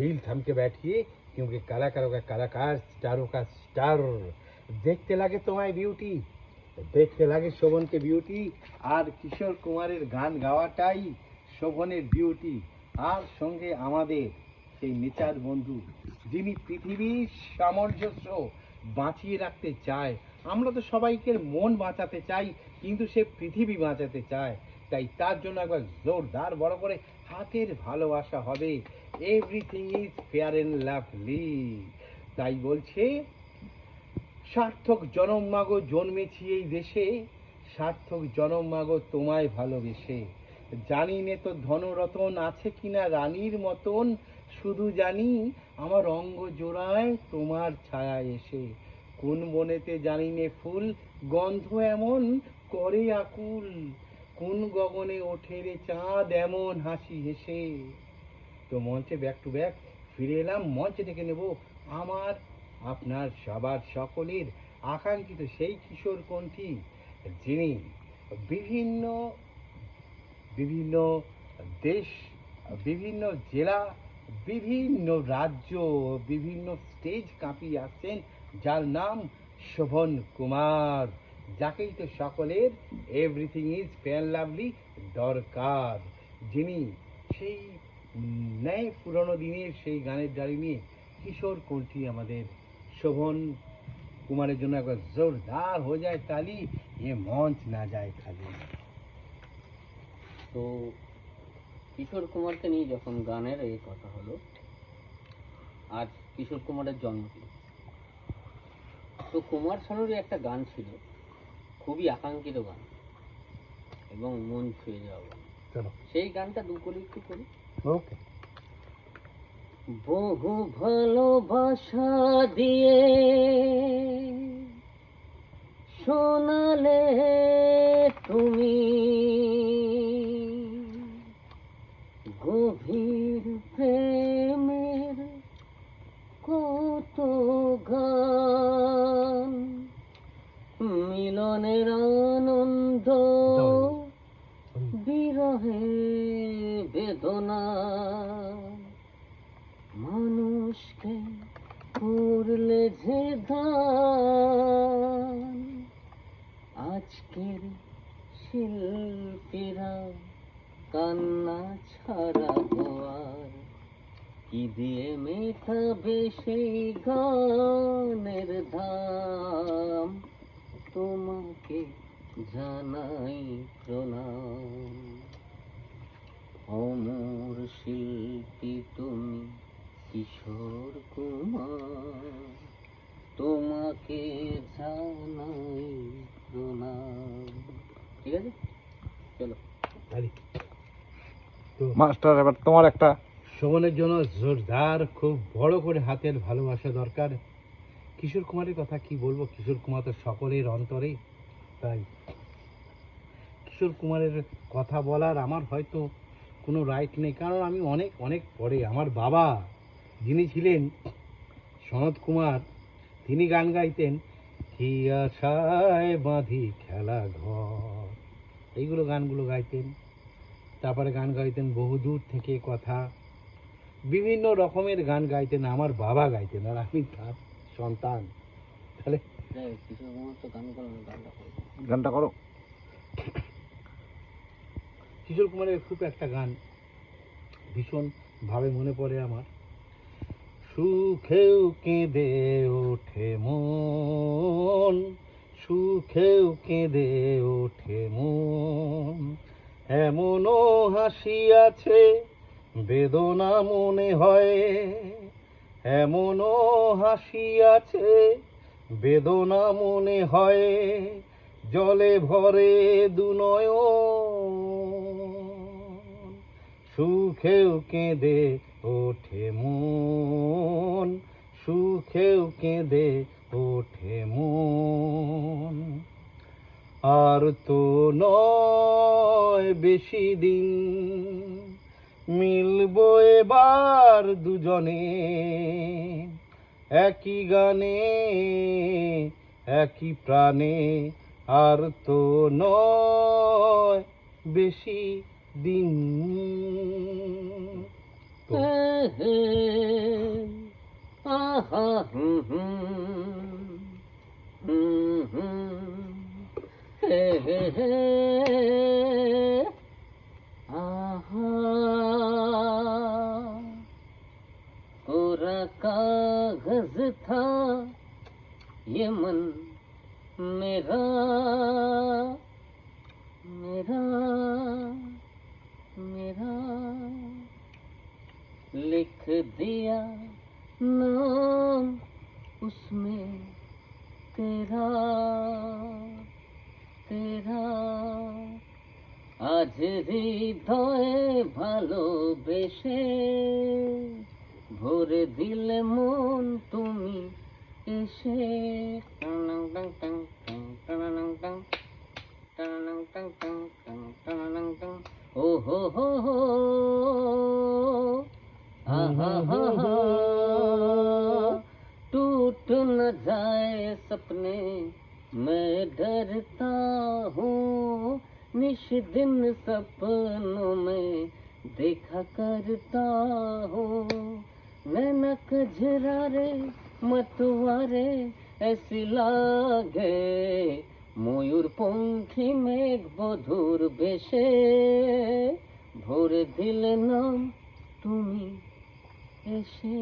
दिल थम के बैठिए क्योंकि कलाकारों का कलाकार स्टारों का स्टार দেখতে লাগে তোমায় বিউটি দেখতে লাগে শোভনকে বিউটি আর কিশোর কুমারের গান গাওয়াটাই শোভনের বিউটি আর সঙ্গে আমাদের সেই নেচার বন্ধু যিনি পৃথিবীর সামঞ্জস্য বাঁচিয়ে রাখতে চায় আমরা তো সবাইকে মন বাঁচাতে চাই কিন্তু সে পৃথিবী বাঁচাতে চায় তাই তার জন্য একবার জোরদার বড় করে হাতের ভালোবাসা হবে everything is fair and lovely তাই বলছে সার্থক জনম মাগো জন্মেছি এই দেশে সার্থক জনম মাগো তোমায় ভালোবেসে জানি নে তো ধনরতন আছে কিনা রানীর মতন শুধু জানি আমার অঙ্গ জোড়ায় তোমার ছায়া এসে কোন বনেতে জানি নে ফুল গন্ধ এমন করে আকুল কোন গগনে ওঠে রে চাঁদ এমন হাসি হেসে তো মঞ্চে ব্যাক টু ব্যাক ফিরে এলাম মঞ্চে ডেকে নেব আমার আপনার সবার সকলের আকাঙ্ক্ষিত সেই কিশোর কণ্ঠী যিনি বিভিন্ন বিভিন্ন দেশ বিভিন্ন জেলা বিভিন্ন রাজ্য বিভিন্ন স্টেজ কাঁপিয়ে আসছেন যার নাম শোভন কুমার যাকেই তো সকলের এভরিথিং ইজ ফেয়ার লাভলি দরকার যিনি সেই ন্যায় পুরনো দিনের সেই গানের ডালি নিয়ে কিশোর কণ্ঠী আমাদের শোভন কুমারের জন্য একবার জোরদার হয়ে যায় তালি এ মঞ্চ না যায় খালি তো কিশোর কুমারকে নিয়ে যখন গানের এই কথা হলো আজ কিশোর কুমারের জন্মদিন তো কুমার শানুরই একটা গান ছিল খুবই আকাঙ্ক্ষিত গান এবং মন ছুঁয়ে যাওয়া গান সেই গানটা দুকলি একটু করি ওকে বহু ভালোবাসা দিয়ে শোনালে তুমি গভীর প্রেমের কত গান মিলনের আনন্দ বিরহে বেদনা মানুষকে করলে যে দান আজকের শিল্পীরা কান্না ছাড়া আর কি দিয়ে মেটাবে সেই গানের ধাম তোমাকে জানাই প্রণাম অমর শিল্পী তুমি কিশোর কুমার তোমাকে জানাই প্রণাম ঠিক আছে চলো মাস্টার এবার তোমার একটা শোভনের জন্য জোরদার খুব বড় করে হাতের ভালোবাসা দরকার কিশোর কুমারের কথা কি বলবো কিশোর কুমার তো সকলের অন্তরে তাই কিশোর কুমারের কথা বলার আমার হয়তো কোনো রাইট নেই কারণ আমি অনেক অনেক পরে আমার বাবা যিনি ছিলেন সনৎ কুমার তিনি গান গাইতেন কি আশায় বাঁধি খেলা ঘর এইগুলো গানগুলো গাইতেন তারপরে গান গাইতেন বহুদূর থেকে কথা বিভিন্ন রকমের গান গাইতেন আমার বাবা গাইতেন আর আমি তার সন্তান তাহলে গানটা করো কিশোর কুমারের খুব একটা গান ভীষণ ভাবে মনে পড়ে আমার সুখেও কেঁদে ওঠে মন সুখেও কেঁদে ওঠে মন এমনও হাসি আছে বেদনা মনে হয় এমনও হাসি আছে বেদনা মনে হয় জলে ভরে দুনয়ন সুখেও কেঁদে ওঠে মন সুখেও কেঁদে ওঠে মন আর তো নয় বেশি দিন মিলবো এবার দুজনে একই গানে একই প্রাণে আর তো নয় বেশি দিন তো আহা হুম হুম হুম হুম হে হে হে आहा कोरा कागज था ये मन मेरा मेरा मेरा लिख दिया नाम उसमें तेरा तेरा আজ হৃদয়ে ভালোবেসে ভরে দিলে মন তুমি এসে টানাং টাং টাং টাং টানাং টাং টানাং টাং টাং টাং টানাং টাং ও হো হো হো আহা হা হা टूट न जाए सपने मैं डरता हूँ निश दिन सपनों में देखा करता हूँ नैना कजरारे मतवारे ऐसी लागे ময়ূর পঙ্খী মেঘ বধুর বেশে ভরে দিলে নাম তুমি এসে